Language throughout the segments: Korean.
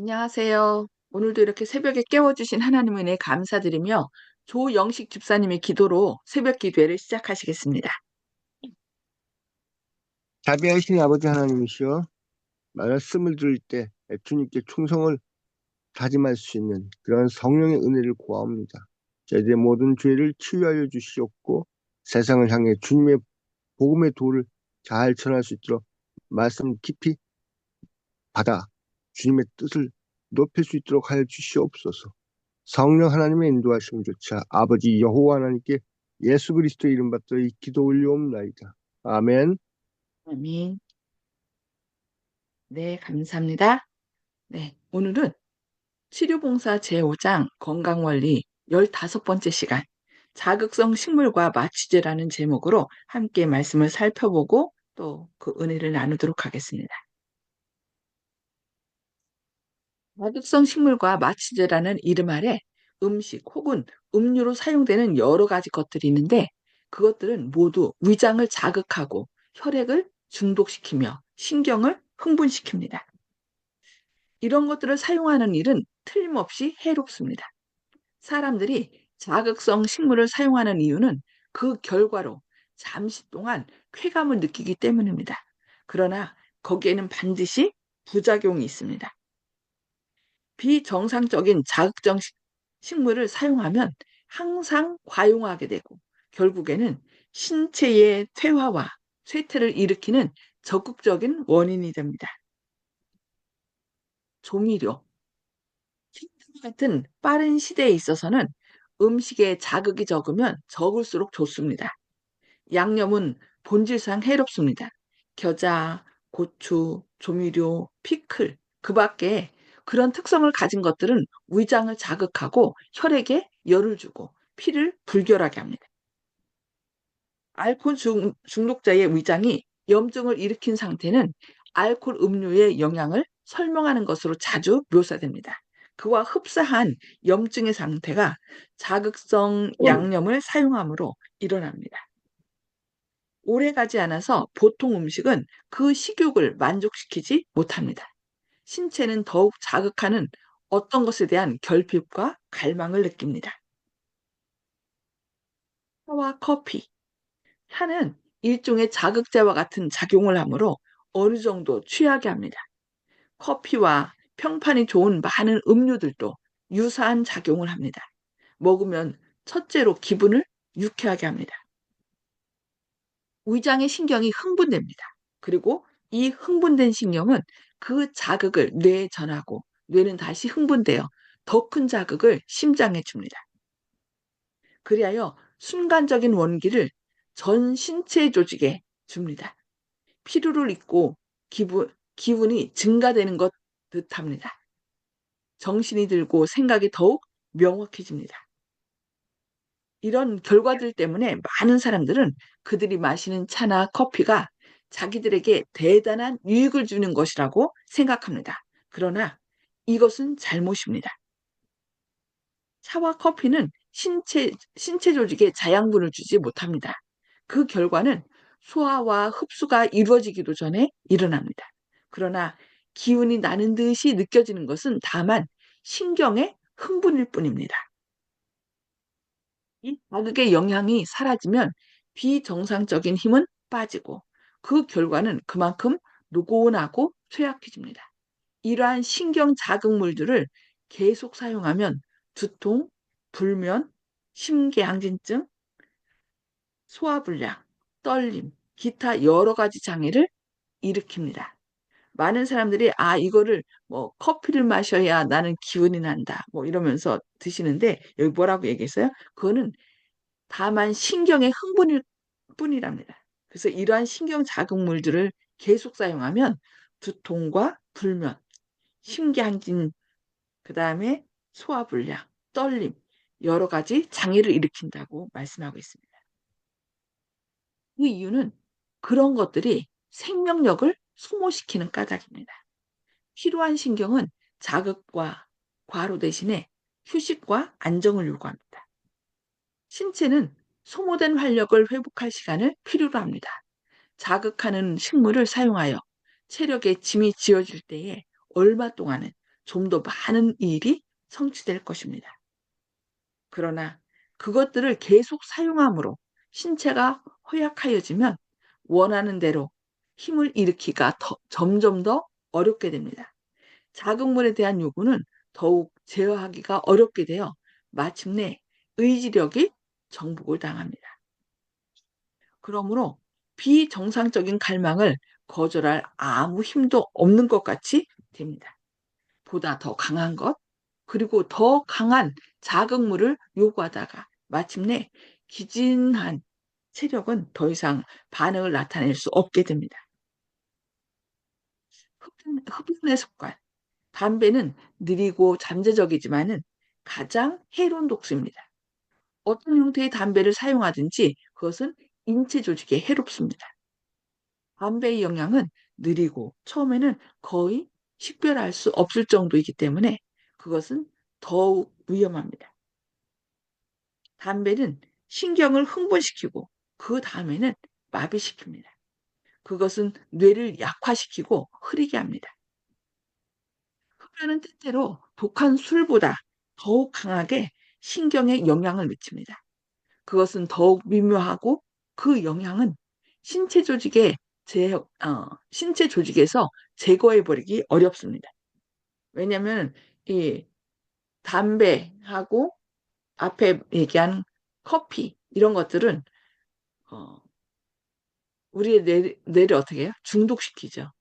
안녕하세요. 오늘도 이렇게 새벽에 깨워주신 하나님 은혜 감사드리며 조영식 집사님의 기도로 새벽 기도회를 시작하시겠습니다. 자비하신 아버지 하나님이시여, 말씀을 들을 때 주님께 충성을 다짐할 수 있는 그런 성령의 은혜를 구하옵니다. 저희들의 모든 죄를 치유하여 주시옵고 세상을 향해 주님의 복음의 도를 잘 전할 수 있도록 말씀 깊이 받아 주님의 뜻을 높일 수 있도록 하여 주시옵소서. 성령 하나님의 인도하심조차 아버지 여호와 하나님께 예수 그리스도의 이름 받들어 이 기도 올리옵나이다. 아멘. 아멘. 네, 감사합니다. 네, 오늘은 치료봉사 제5장 건강원리 15번째 시간 자극성 식물과 마취제라는 제목으로 함께 말씀을 살펴보고 또 그 은혜를 나누도록 하겠습니다. 자극성 식물과 마취제라는 이름 아래 음식 혹은 음료로 사용되는 여러 가지 것들이 있는데 그것들은 모두 위장을 자극하고 혈액을 중독시키며 신경을 흥분시킵니다. 이런 것들을 사용하는 일은 틀림없이 해롭습니다. 사람들이 자극성 식물을 사용하는 이유는 그 결과로 잠시 동안 쾌감을 느끼기 때문입니다. 그러나 거기에는 반드시 부작용이 있습니다. 비정상적인 자극적 식물을 사용하면 항상 과용하게 되고 결국에는 신체의 퇴화와 쇠퇴를 일으키는 적극적인 원인이 됩니다. 조미료 같은 빠른 시대에 있어서는 음식에 자극이 적으면 적을수록 좋습니다. 양념은 본질상 해롭습니다. 겨자, 고추, 조미료, 피클, 그 밖에 그런 특성을 가진 것들은 위장을 자극하고 혈액에 열을 주고 피를 불결하게 합니다. 알코올 중독자의 위장이 염증을 일으킨 상태는 알코올 음료의 영향을 설명하는 것으로 자주 묘사됩니다. 그와 흡사한 염증의 상태가 자극성 양념을 사용함으로 일어납니다. 오래가지 않아서 보통 음식은 그 식욕을 만족시키지 못합니다. 신체는 더욱 자극하는 어떤 것에 대한 결핍과 갈망을 느낍니다. 차와 커피. 차는 일종의 자극제와 같은 작용을 하므로 어느 정도 취하게 합니다. 커피와 평판이 좋은 많은 음료들도 유사한 작용을 합니다. 먹으면 첫째로 기분을 유쾌하게 합니다. 위장의 신경이 흥분됩니다. 그리고 이 흥분된 신경은 그 자극을 뇌에 전하고 뇌는 다시 흥분되어 더 큰 자극을 심장에 줍니다. 그리하여 순간적인 원기를 전 신체 조직에 줍니다. 피로를 잊고 기분이 증가되는 것 듯합니다. 정신이 들고 생각이 더욱 명확해집니다. 이런 결과들 때문에 많은 사람들은 그들이 마시는 차나 커피가 자기들에게 대단한 유익을 주는 것이라고 생각합니다. 그러나 이것은 잘못입니다. 차와 커피는 신체 조직에 자양분을 주지 못합니다. 그 결과는 소화와 흡수가 이루어지기도 전에 일어납니다. 그러나 기운이 나는 듯이 느껴지는 것은 다만 신경의 흥분일 뿐입니다. 이 자극의 영향이 사라지면 비정상적인 힘은 빠지고 그 결과는 그만큼 노곤하고 쇠약해집니다. 이러한 신경 자극물들을 계속 사용하면 두통, 불면, 심계항진증, 소화불량, 떨림, 기타 여러 가지 장애를 일으킵니다. 많은 사람들이 이거를 뭐 커피를 마셔야 나는 기운이 난다. 뭐 이러면서 드시는데 여기 뭐라고 얘기했어요? 그거는 다만 신경의 흥분일 뿐이랍니다. 그래서 이러한 신경 자극물들을 계속 사용하면 두통과 불면, 심장진, 그다음에 소화불량, 떨림, 여러 가지 장애를 일으킨다고 말씀하고 있습니다. 그 이유는 그런 것들이 생명력을 소모시키는 까닭입니다. 필요한 신경은 자극과 과로 대신에 휴식과 안정을 요구합니다. 신체는 소모된 활력을 회복할 시간을 필요로 합니다. 자극하는 식물을 사용하여 체력에 짐이 지어질 때에 얼마 동안은 좀 더 많은 일이 성취될 것입니다. 그러나 그것들을 계속 사용함으로 신체가 허약하여지면 원하는 대로 힘을 일으키기가 점점 더 어렵게 됩니다. 자극물에 대한 요구는 더욱 제어하기가 어렵게 되어 마침내 의지력이 정복을 당합니다. 그러므로 비정상적인 갈망을 거절할 아무 힘도 없는 것 같이 됩니다. 보다 더 강한 것, 그리고 더 강한 자극물을 요구하다가 마침내 기진한 체력은 더 이상 반응을 나타낼 수 없게 됩니다. 흡연의 습관. 담배는 느리고 잠재적이지만은 가장 해로운 독소입니다. 어떤 형태의 담배를 사용하든지 그것은 인체 조직에 해롭습니다. 담배의 영향은 느리고 처음에는 거의 식별할 수 없을 정도이기 때문에 그것은 더욱 위험합니다. 담배는 신경을 흥분시키고 그 다음에는 마비시킵니다. 그것은 뇌를 약화시키고 흐리게 합니다. 흡연은 때때로 독한 술보다 더욱 강하게 신경에 영향을 미칩니다. 그것은 더욱 미묘하고 그 영향은 신체 조직에 신체 조직에서 제거해버리기 어렵습니다. 왜냐하면 이 담배하고 앞에 얘기한 커피 이런 것들은 어, 우리의 뇌를 어떻게 해요? 중독시키죠.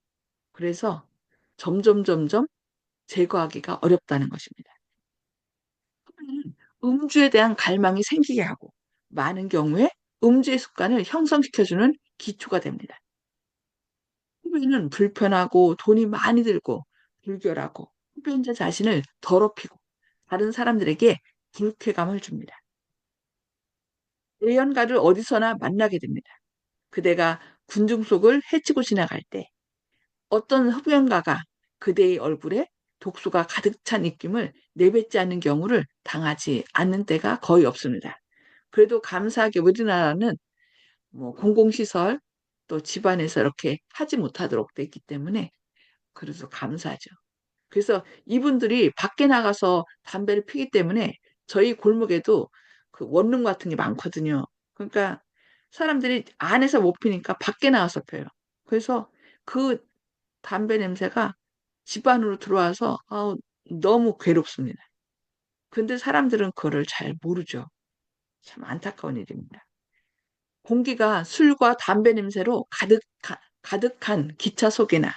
그래서 점점 제거하기가 어렵다는 것입니다. 음주에 대한 갈망이 생기게 하고 많은 경우에 음주의 습관을 형성시켜주는 기초가 됩니다. 흡연은 불편하고 돈이 많이 들고 불결하고 흡연자 자신을 더럽히고 다른 사람들에게 불쾌감을 줍니다. 예언가를 어디서나 만나게 됩니다. 그대가 군중 속을 헤치고 지나갈 때 어떤 흡연가가 그대의 얼굴에 독소가 가득 찬 입김을 내뱉지 않는 경우를 당하지 않는 때가 거의 없습니다. 그래도 감사하게 우리나라는 뭐 공공시설 또 집안에서 이렇게 하지 못하도록 돼 있기 때문에 그래서 감사하죠. 그래서 이분들이 밖에 나가서 담배를 피기 때문에 저희 골목에도 그 원룸 같은 게 많거든요. 그러니까 사람들이 안에서 못 피니까 밖에 나가서 펴요. 그래서 그 담배 냄새가 집 안으로 들어와서 아우, 너무 괴롭습니다. 근데 사람들은 그거를 잘 모르죠. 참 안타까운 일입니다. 공기가 술과 담배 냄새로 가득한 기차 속이나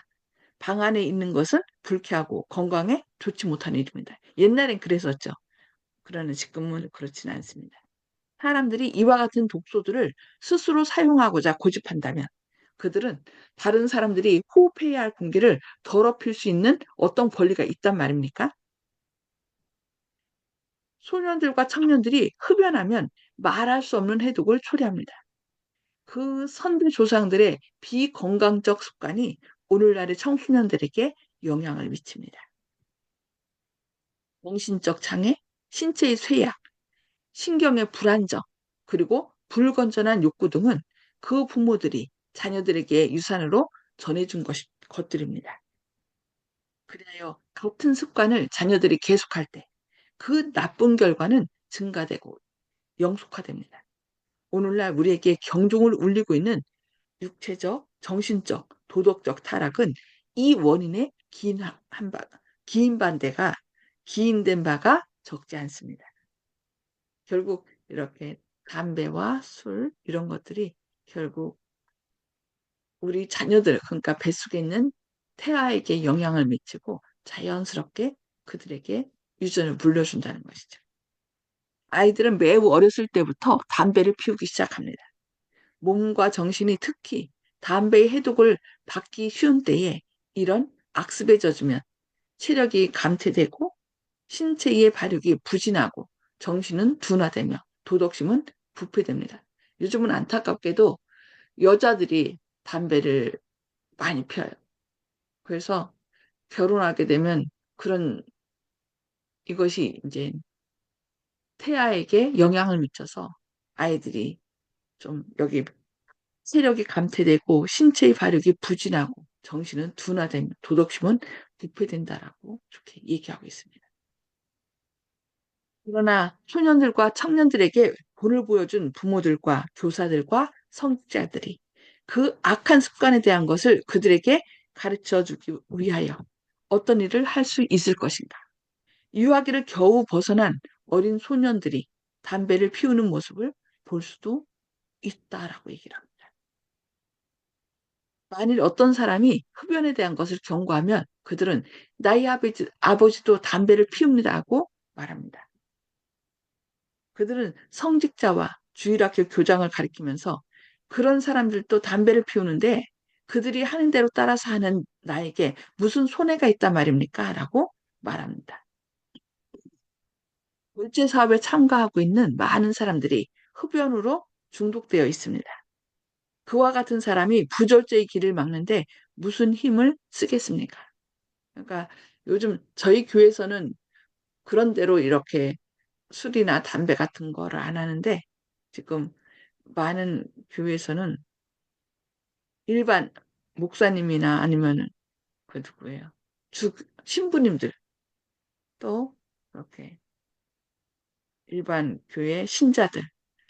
방 안에 있는 것은 불쾌하고 건강에 좋지 못한 일입니다. 옛날엔 그랬었죠. 그러나 지금은 그렇지는 않습니다. 사람들이 이와 같은 독소들을 스스로 사용하고자 고집한다면 그들은 다른 사람들이 호흡해야 할 공기를 더럽힐 수 있는 어떤 권리가 있단 말입니까? 소년들과 청년들이 흡연하면 말할 수 없는 해독을 초래합니다. 그 선대 조상들의 비건강적 습관이 오늘날의 청소년들에게 영향을 미칩니다. 정신적 장애, 신체의 쇠약, 신경의 불안정, 그리고 불건전한 욕구 등은 그 부모들이 자녀들에게 유산으로 전해준 것들입니다. 그리하여 같은 습관을 자녀들이 계속할 때 그 나쁜 결과는 증가되고 영속화됩니다. 오늘날 우리에게 경종을 울리고 있는 육체적, 정신적, 도덕적 타락은 이 원인의 긴 반대가 기인된 바가 적지 않습니다. 결국 이렇게 담배와 술 이런 것들이 결국 우리 자녀들 그러니까 뱃속에 있는 태아에게 영향을 미치고 자연스럽게 그들에게 유전을 물려준다는 것이죠. 아이들은 매우 어렸을 때부터 담배를 피우기 시작합니다. 몸과 정신이 특히 담배의 해독을 받기 쉬운 때에 이런 악습에 젖으면 체력이 감퇴되고 신체의 발육이 부진하고 정신은 둔화되며 도덕심은 부패됩니다. 요즘은 안타깝게도 여자들이 담배를 많이 피워요. 그래서 결혼하게 되면 그런 이것이 이제 태아에게 영향을 미쳐서 아이들이 좀 여기 체력이 감퇴되고 신체의 발육이 부진하고 정신은 둔화되며 도덕심은 부패된다라고 이렇게 얘기하고 있습니다. 그러나 소년들과 청년들에게 본을 보여준 부모들과 교사들과 성직자들이 그 악한 습관에 대한 것을 그들에게 가르쳐 주기 위하여 어떤 일을 할 수 있을 것인가. 유아기를 겨우 벗어난 어린 소년들이 담배를 피우는 모습을 볼 수도 있다라고 얘기를 합니다. 만일 어떤 사람이 흡연에 대한 것을 경고하면 그들은 나의 아버지도 담배를 피웁니다고 말합니다. 그들은 성직자와 주일학교 교장을 가리키면서 그런 사람들도 담배를 피우는데 그들이 하는 대로 따라서 하는 나에게 무슨 손해가 있단 말입니까? 라고 말합니다. 물질 사업에 참가하고 있는 많은 사람들이 흡연으로 중독되어 있습니다. 그와 같은 사람이 부절제의 길을 막는데 무슨 힘을 쓰겠습니까? 그러니까 요즘 저희 교회에서는 그런 대로 이렇게 술이나 담배 같은 거를 안 하는데 지금 많은 교회에서는 일반 목사님이나 아니면은 그 누구예요? 주 신부님들 또 이렇게 일반 교회 신자들,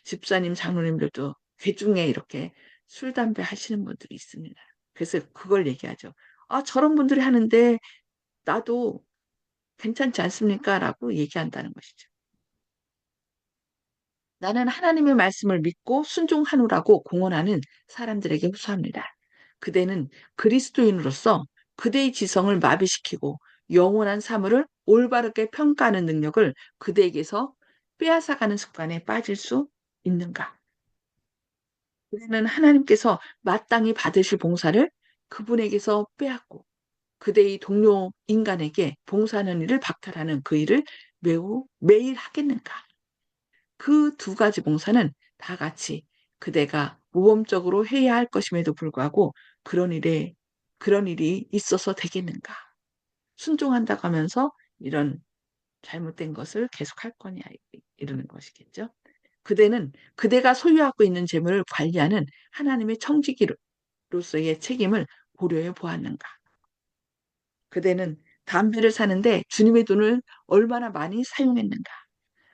집사님, 장로님들도 괴중에 이렇게 술, 담배 하시는 분들이 있습니다. 그래서 그걸 얘기하죠. 아, 저런 분들이 하는데 나도 괜찮지 않습니까? 라고 얘기한다는 것이죠. 나는 하나님의 말씀을 믿고 순종하노라고 공언하는 사람들에게 호소합니다. 그대는 그리스도인으로서 그대의 지성을 마비시키고 영원한 사물을 올바르게 평가하는 능력을 그대에게서 빼앗아가는 습관에 빠질 수 있는가? 그대는 하나님께서 마땅히 받으실 봉사를 그분에게서 빼앗고 그대의 동료 인간에게 봉사하는 일을 박탈하는 그 일을 매일 하겠는가? 그 두 가지 봉사는 다 같이 그대가 모범적으로 해야 할 것임에도 불구하고 그런 일이 있어서 되겠는가? 순종한다고 하면서 이런 잘못된 것을 계속할 거냐 이러는 것이겠죠. 그대는 그대가 소유하고 있는 재물을 관리하는 하나님의 청지기로서의 책임을 고려해 보았는가? 그대는 담배를 사는데 주님의 돈을 얼마나 많이 사용했는가?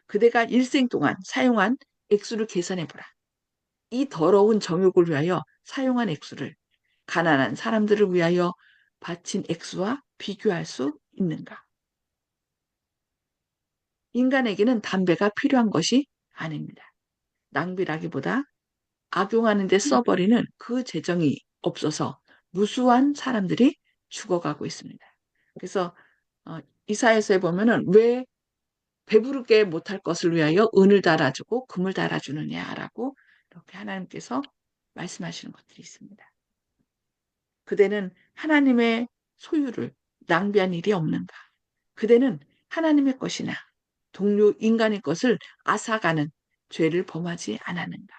그대가 일생 동안 사용한 액수를 계산해 보라. 이 더러운 정욕을 위하여 사용한 액수를 가난한 사람들을 위하여 바친 액수와 비교할 수 있는가? 인간에게는 담배가 필요한 것이 아닙니다. 낭비라기보다 악용하는 데 써버리는 그 재정이 없어서 무수한 사람들이 죽어가고 있습니다. 그래서 이사야서에 보면은 왜 배부르게 못할 것을 위하여 은을 달아주고 금을 달아주느냐라고 이렇게 하나님께서 말씀하시는 것들이 있습니다. 그대는 하나님의 소유를 낭비한 일이 없는가? 그대는 하나님의 것이나 동료 인간의 것을 앗아가는 죄를 범하지 않았는가?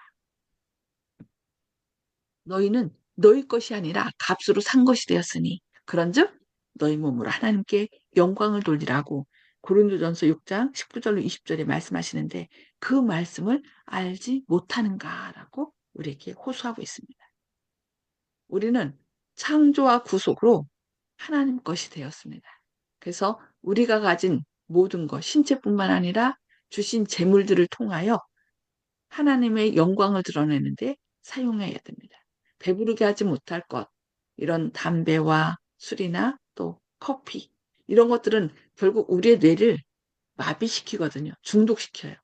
너희는 너희 것이 아니라 값으로 산 것이 되었으니 그런즉 너희 몸으로 하나님께 영광을 돌리라고 고린도전서 6장 19절로 20절에 말씀하시는데 그 말씀을 알지 못하는가라고 우리에게 호소하고 있습니다. 우리는 창조와 구속으로 하나님 것이 되었습니다. 그래서 우리가 가진 모든 것, 신체뿐만 아니라 주신 재물들을 통하여 하나님의 영광을 드러내는데 사용해야 됩니다. 배부르게 하지 못할 것, 이런 담배와 술이나 또 커피, 이런 것들은 결국 우리의 뇌를 마비시키거든요. 중독시켜요.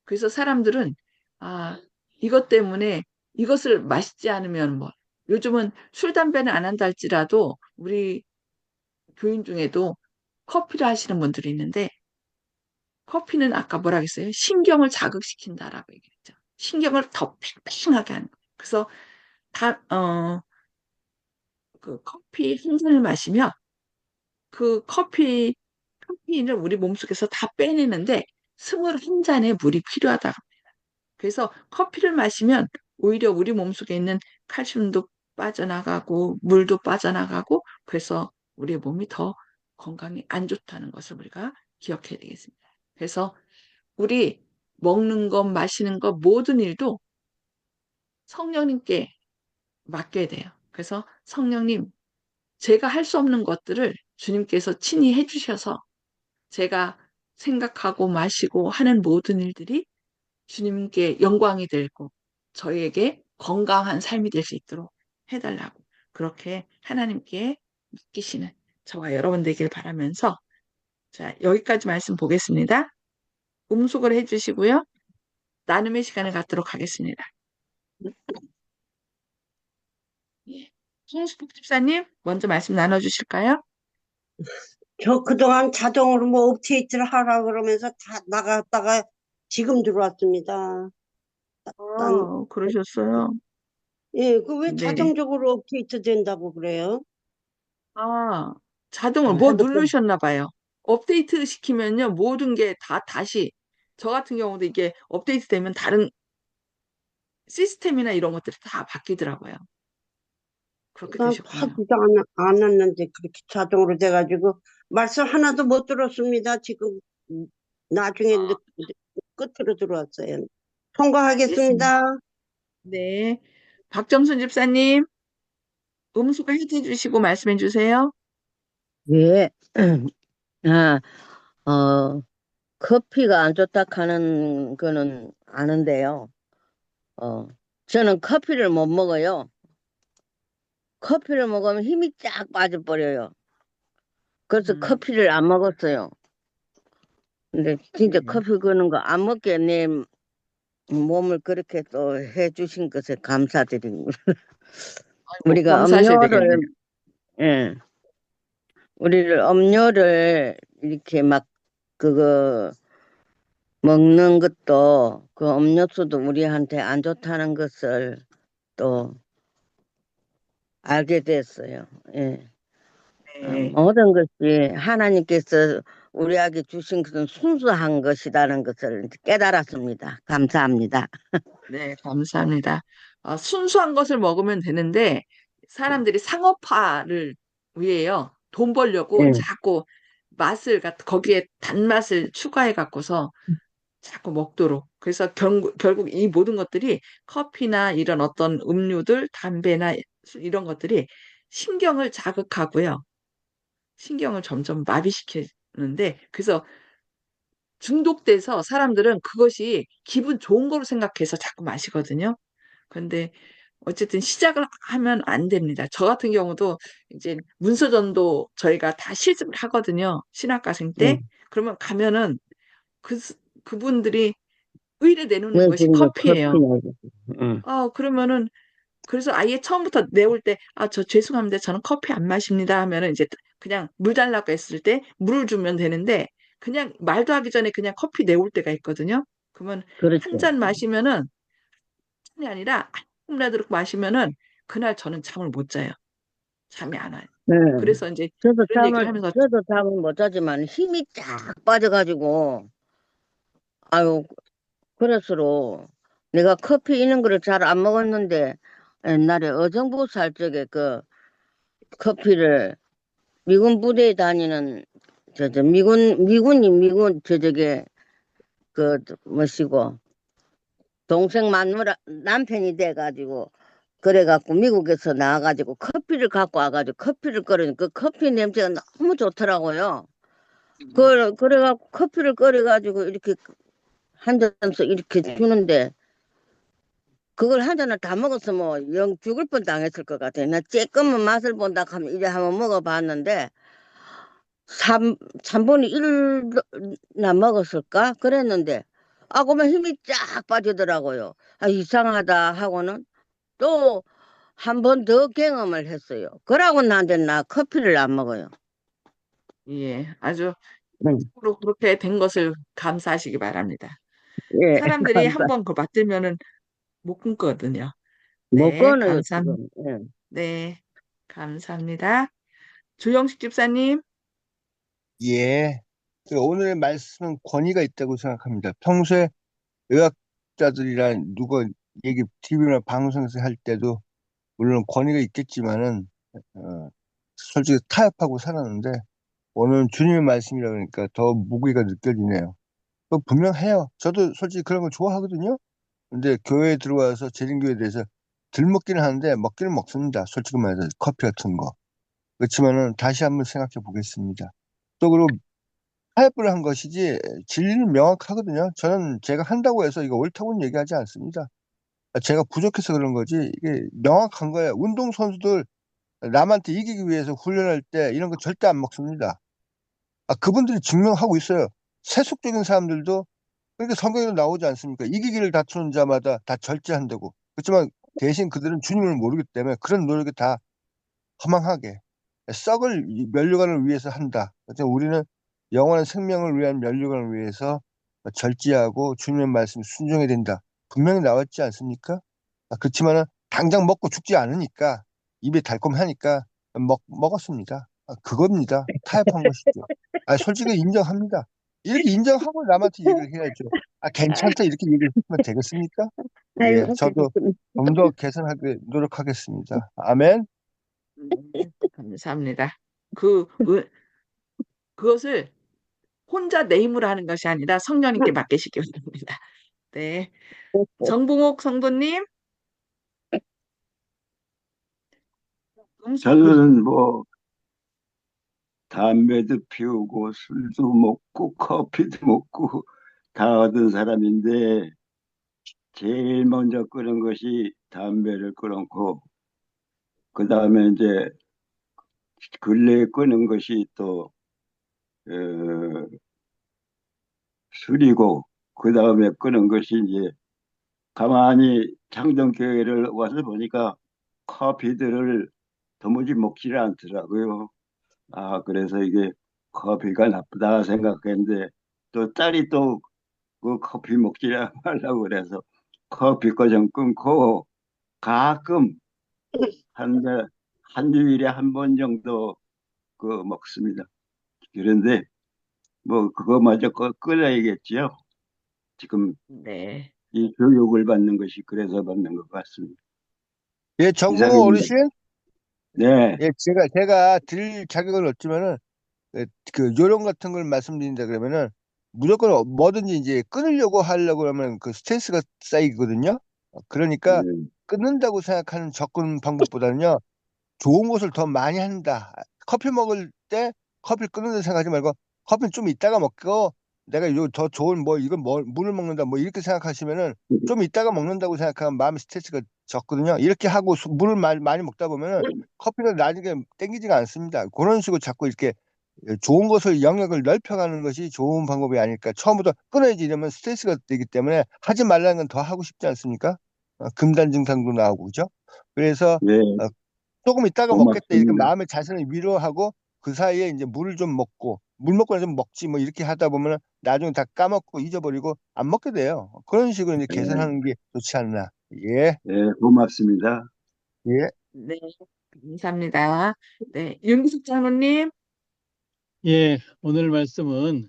그래서 사람들은, 아, 이것 때문에 이것을 마시지 않으면 뭐, 요즘은 술, 담배는 안 한다 할지라도 우리 교인 중에도 커피를 하시는 분들이 있는데, 커피는 아까 뭐라 그랬어요? 신경을 자극시킨다라고 얘기했죠. 신경을 더 팽팽하게 하는 거예요. 그래서 다, 그 커피 한 잔을 마시면 그 카페인을 우리 몸속에서 다 빼내는데 21잔의 물이 필요하다. 그래서 커피를 마시면 오히려 우리 몸속에 있는 칼슘도 빠져나가고 물도 빠져나가고 그래서 우리 몸이 더 건강이 안 좋다는 것을 우리가 기억해야 되겠습니다. 그래서 우리 먹는 것, 마시는 것 모든 일도 성령님께 맡겨야 돼요. 그래서 성령님 제가 할 수 없는 것들을 주님께서 친히 해주셔서 제가 생각하고 마시고 하는 모든 일들이 주님께 영광이 되고 저희에게 건강한 삶이 될 수 있도록 해달라고 그렇게 하나님께 맡기시는 저와 여러분 되길 바라면서 자, 여기까지 말씀 보겠습니다. 음속을 해주시고요. 나눔의 시간을 갖도록 하겠습니다. 예. 송수복 집사님, 먼저 말씀 나눠주실까요? 저 그동안 자동으로 뭐 업데이트를 하라 그러면서 다 나갔다가 지금 들어왔습니다. 난, 그러셨어요. 예, 그 왜 네. 자동적으로 업데이트 된다고 그래요? 아, 자동으로 뭐 핸드폰. 누르셨나 봐요. 업데이트 시키면요, 모든 게 다 다시, 저 같은 경우도 이게 업데이트 되면 다른 시스템이나 이런 것들이 다 바뀌더라고요. 그렇게 난 되셨군요. 하지도 안 왔는데 그렇게 자동으로 돼가지고 말씀 하나도 못 들었습니다. 지금 나중에 끝으로 들어왔어요. 알겠습니다. 통과하겠습니다. 네. 박정순 집사님, 음수가 해제 주시고 말씀해 주세요. 예. 아, 어, 커피가 안 좋다 하는 거는 아는데요. 어, 저는 커피를 못 먹어요. 커피를 먹으면 힘이 쫙 빠져버려요. 그래서 음, 커피를 안 먹었어요. 근데 진짜 네. 커피 그는 거 안 먹게 내 몸을 그렇게 또 해주신 것에 감사드립니다. 아이고, 우리가 감사하셔야 되겠네요. 예, 우리를 음료를 이렇게 막 그거 먹는 것도 그 음료수도 우리한테 안 좋다는 것을 또 알게 됐어요. 예. 네. 모든 것이 하나님께서 우리에게 주신 것은 순수한 것이라는 것을 깨달았습니다. 감사합니다. 네, 감사합니다. 순수한 것을 먹으면 되는데, 사람들이 상업화를 위해요. 돈 벌려고 예. 자꾸 거기에 단맛을 추가해 갖고서 자꾸 먹도록. 그래서 결국 이 모든 것들이 커피나 이런 어떤 음료들, 담배나 이런 것들이 신경을 자극하고요. 신경을 점점 마비시키는데, 그래서 중독돼서 사람들은 그것이 기분 좋은 거로 생각해서 자꾸 마시거든요. 근데 어쨌든 시작을 하면 안 됩니다. 저 같은 경우도 이제 문서전도 저희가 다 실습을 하거든요. 신학과생 예. 때. 그러면 가면은 그분들이 의뢰 내놓는 왜 것이 지금 커피예요. 커피냐? 응. 그러면은 그래서 아예 처음부터 내올 때, 저 죄송합니다. 저는 커피 안 마십니다. 하면은 이제 그냥 물 달라고 했을 때 물을 주면 되는데, 그냥 말도 하기 전에 그냥 커피 내올 때가 있거든요. 그러면 한 그렇죠. 잔 마시면은, 찬이 아니라 한 컵라도 마시면은, 그날 저는 잠을 못 자요. 잠이 안 와요. 네. 그래서 이제 그런 얘기를 하면서, 저도 잠을 못 자지만 힘이 쫙 빠져가지고, 아유, 그래서로 내가 커피 이런 거를 잘 안 먹었는데, 옛날에 어정부 살 적에 그 커피를 미군 부대에 다니는 미군 저쪽에 뭐시고 동생 마누라 남편이 돼가지고 그래갖고 미국에서 나와가지고 커피를 갖고 와가지고 커피를 끓이니 그 커피 냄새가 너무 좋더라고요. 그래갖고 커피를 끓여가지고 이렇게 한 잔씩 이렇게 주는데 그걸 한 잔을 다 먹었으면 뭐 영 죽을 뻔 당했을 것 같아요. 나 쬐끔만 맛을 본다 하면 이제 한번 먹어봤는데 삼분의 1나 먹었을까? 그랬는데, 그러면 힘이 쫙 빠지더라고요. 이상하다 하고는 또 한 번 더 경험을 했어요. 그러고 난데 나 커피를 안 먹어요. 예, 아주 응. 그렇게 된 것을 감사하시기 바랍니다. 예, 사람들이 감사. 한번 그걸 맡들면은 못 끊거든요. 못 네, 끊어요, 지금. 예. 네, 감사합니다. 조영식 집사님, 예. 그 오늘의 말씀은 권위가 있다고 생각합니다. 평소에 의학자들이랑 누가 TV나 방송에서 할 때도 물론 권위가 있겠지만은, 어, 솔직히 타협하고 살았는데, 오늘은 주님의 말씀이라 그러니까 더 무게가 느껴지네요. 분명해요. 저도 솔직히 그런 거 좋아하거든요. 근데 교회에 들어와서 재림교회에 대해서 덜 먹기는 하는데 먹기는 먹습니다. 솔직히 말해서 커피 같은 거. 그렇지만은 다시 한번 생각해 보겠습니다. 또 그리고 타협을 한 것이지 진리는 명확하거든요. 저는 제가 한다고 해서 이거 옳다고는 얘기하지 않습니다. 제가 부족해서 그런 거지 이게 명확한 거예요. 운동선수들 남한테 이기기 위해서 훈련할 때 이런 거 절대 안 먹습니다. 그분들이 증명하고 있어요. 세속적인 사람들도 그러니까 성경에도 나오지 않습니까? 이기기를 다투는 자마다 다 절제한다고. 그렇지만 대신 그들은 주님을 모르기 때문에 그런 노력이 다 허망하게 썩을 이 면류관을 위해서 한다. 그래서 우리는 영원한 생명을 위한 면류관을 위해서 절제하고 주님의 말씀 순종해야 된다. 분명히 나왔지 않습니까? 그렇지만은 당장 먹고 죽지 않으니까 입에 달콤하니까 먹었습니다. 그겁니다. 타협한 것이죠. 솔직히 인정합니다. 이렇게 인정하고 남한테 얘기를 해야죠. 괜찮다 이렇게 얘기를 하면 되겠습니까? 예, 아이고, 저도 좀 더 개선하게 노력하겠습니다. 아멘. 감사합니다. 그, 은- 그것을 혼자 내 힘으로 하는 것이 아니라 성령님께 맡기시기 바랍니다. 네. 정봉옥 성도님, 저는 뭐 담배도 피우고 술도 먹고 커피도 먹고 다 하던 사람인데 제일 먼저 끊은 것이 담배를 끊었고 그 다음에 이제 근래에 끊은 것이 또 어, 술이고 그 다음에 끊은 것이 이제 가만히 창동교회를 와서 보니까 커피들을 도무지 먹지를 않더라고요. 그래서 이게 커피가 나쁘다 생각했는데 또 딸이 또 그 커피 먹지 말라고 그래서 커피 거좀 끊고 가끔 한, 한 주일에 한 번 정도 그 먹습니다. 그런데 뭐 그거마저 끊어야겠지요. 지금 네. 이 교육을 받는 것이 그래서 받는 것 같습니다. 예, 정봉호 이상입니다. 어르신? 네, 예, 제가 드릴 자격은 없지만은, 그 요령 같은 걸 말씀드린다 그러면은, 무조건 뭐든지 이제 끊으려고 하려고 하면 그 스트레스가 쌓이거든요. 그러니까, 네, 끊는다고 생각하는 접근 방법보다는요, 좋은 것을 더 많이 한다. 커피 먹을 때 커피 끊는다 생각하지 말고 커피 좀 이따가 먹고 내가 요 더 좋은 뭐 이건 뭐 물을 먹는다 뭐 이렇게 생각하시면은 좀 이따가 먹는다고 생각하면 마음의 스트레스가 적거든요. 이렇게 하고 물을 많이 먹다 보면은 커피가 나중에 땡기지가 않습니다. 그런 식으로 자꾸 이렇게 좋은 것을 영역을 넓혀가는 것이 좋은 방법이 아닐까. 처음부터 끊어야지 이러면 스트레스가 되기 때문에 하지 말라는 건 더 하고 싶지 않습니까? 금단 증상도 나오고 그죠? 그래서 네, 조금 있다가 먹겠다 이렇게 고맙습니다. 마음의 자신을 위로하고 그 사이에 이제 물을 좀 먹고 물 먹고 나서 좀 먹지 뭐 이렇게 하다 보면 나중에 다 까먹고 잊어버리고 안 먹게 돼요. 그런 식으로 이제 네, 개선하는 게 좋지 않나. 예, 네, 고맙습니다. 예. 네. 감사합니다. 네. 윤기숙 장로님, 예, 오늘 말씀은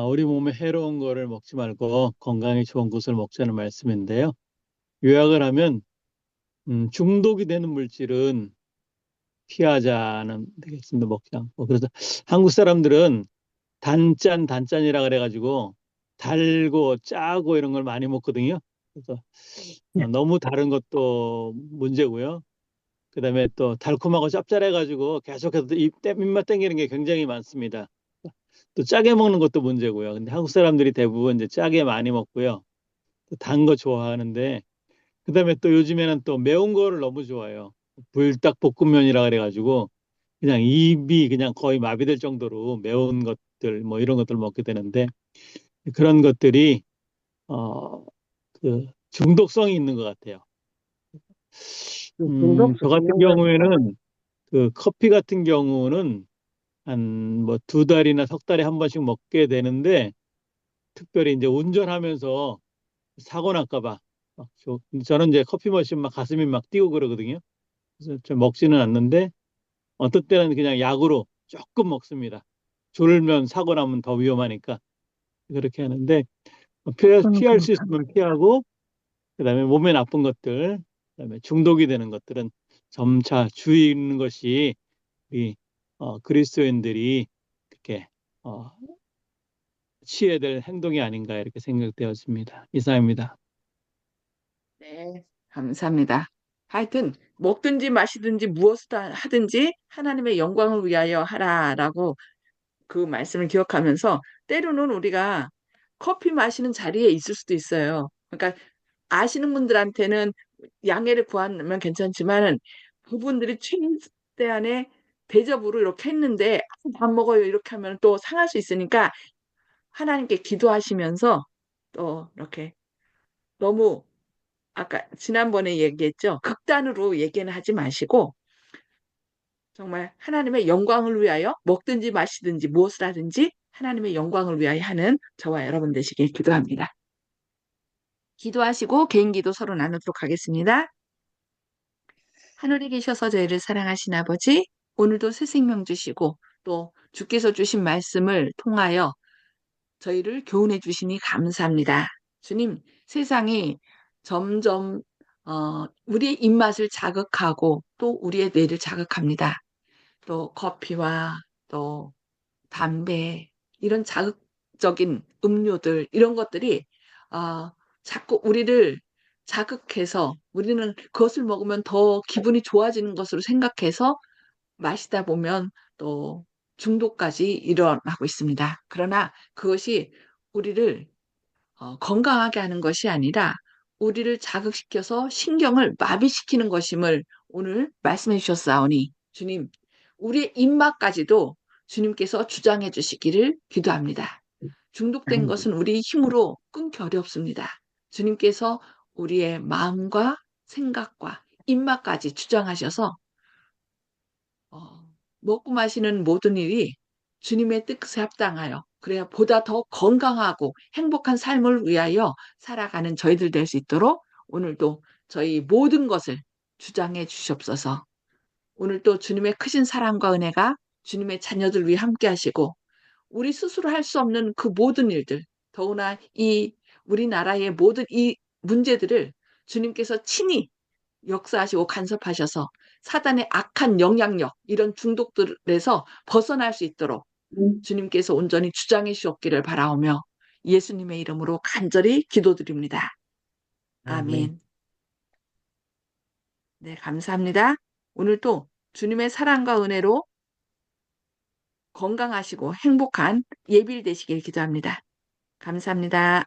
우리 몸에 해로운 거를 먹지 말고 건강에 좋은 것을 먹자는 말씀인데요. 요약을 하면 중독이 되는 물질은 피하자는 되겠습니다. 먹지 않고. 그래서 한국 사람들은 단짠이라 그래가지고 달고 짜고 이런 걸 많이 먹거든요. 그래서 너무 다른 것도 문제고요. 그다음에 또 달콤하고 짭짤해가지고 계속해서 입맛 땡기는 게 굉장히 많습니다. 또 짜게 먹는 것도 문제고요. 근데 한국 사람들이 대부분 이제 짜게 많이 먹고요. 또 단 거 좋아하는데, 그다음에 또 요즘에는 또 매운 거를 너무 좋아해요. 불닭볶음면이라 그래가지고 그냥 입이 그냥 거의 마비될 정도로 매운 것들 뭐 이런 것들 먹게 되는데, 그런 것들이 그 중독성이 있는 것 같아요. 저 중독성 같은 있는 거. 경우에는 그 커피 같은 경우는 한 뭐 두 달이나 석 달에 한 번씩 먹게 되는데, 특별히 이제 운전하면서 사고 날까 봐. 저는 이제 커피 머신 막 가슴이 막 뛰고 그러거든요. 그래서 좀 먹지는 않는데 어떤 때는 그냥 약으로 조금 먹습니다. 졸면 사고 나면 더 위험하니까 그렇게 하는데 피할 수 있으면 피하고, 그다음에 몸에 나쁜 것들, 그다음에 중독이 되는 것들은 점차 줄이는 것이 우리 그리스도인들이 그렇게 어, 취해야 될 행동이 아닌가 이렇게 생각되었습니다. 이상입니다. 네. 감사합니다. 하여튼 먹든지 마시든지 무엇을 하든지 하나님의 영광을 위하여 하라라고 그 말씀을 기억하면서 때로는 우리가 커피 마시는 자리에 있을 수도 있어요. 그러니까 아시는 분들한테는 양해를 구하면 괜찮지만은 그분들이 최대한의 대접으로 이렇게 했는데 밥 먹어요 이렇게 하면 또 상할 수 있으니까 하나님께 기도하시면서 또 이렇게 너무 아까 지난번에 얘기했죠. 극단으로 얘기는 하지 마시고 정말 하나님의 영광을 위하여 먹든지 마시든지 무엇을 하든지 하나님의 영광을 위하여 하는 저와 여러분 되시길 기도합니다. 기도하시고 개인 기도 서로 나누도록 하겠습니다. 하늘에 계셔서 저희를 사랑하신 아버지, 오늘도 새 생명 주시고 또 주께서 주신 말씀을 통하여 저희를 교훈해 주시니 감사합니다. 주님, 세상이 점점 우리의 입맛을 자극하고 또 우리의 뇌를 자극합니다. 또 커피와 또 담배 이런 자극적인 음료들 이런 것들이 아, 자꾸 우리를 자극해서 우리는 그것을 먹으면 더 기분이 좋아지는 것으로 생각해서 마시다 보면 또 중독까지 일어나고 있습니다. 그러나 그것이 우리를 건강하게 하는 것이 아니라 우리를 자극시켜서 신경을 마비시키는 것임을 오늘 말씀해 주셨사오니 주님, 우리의 입맛까지도 주님께서 주장해 주시기를 기도합니다. 중독된 것은 우리 힘으로 끊기 어렵습니다. 주님께서 우리의 마음과 생각과 입맛까지 주장하셔서 어, 먹고 마시는 모든 일이 주님의 뜻에 합당하여 그래야 보다 더 건강하고 행복한 삶을 위하여 살아가는 저희들 될 수 있도록 오늘도 저희 모든 것을 주장해 주시옵소서. 오늘도 주님의 크신 사랑과 은혜가 주님의 자녀들 위해 함께 하시고 우리 스스로 할 수 없는 그 모든 일들, 더구나 이 우리나라의 모든 이 문제들을 주님께서 친히 역사하시고 간섭하셔서 사단의 악한 영향력, 이런 중독들에서 벗어날 수 있도록 주님께서 온전히 주장해 주셨기를 바라오며 예수님의 이름으로 간절히 기도드립니다. 아멘. 네, 감사합니다. 오늘도 주님의 사랑과 은혜로 건강하시고 행복한 예bil 되시길 기도합니다. 감사합니다.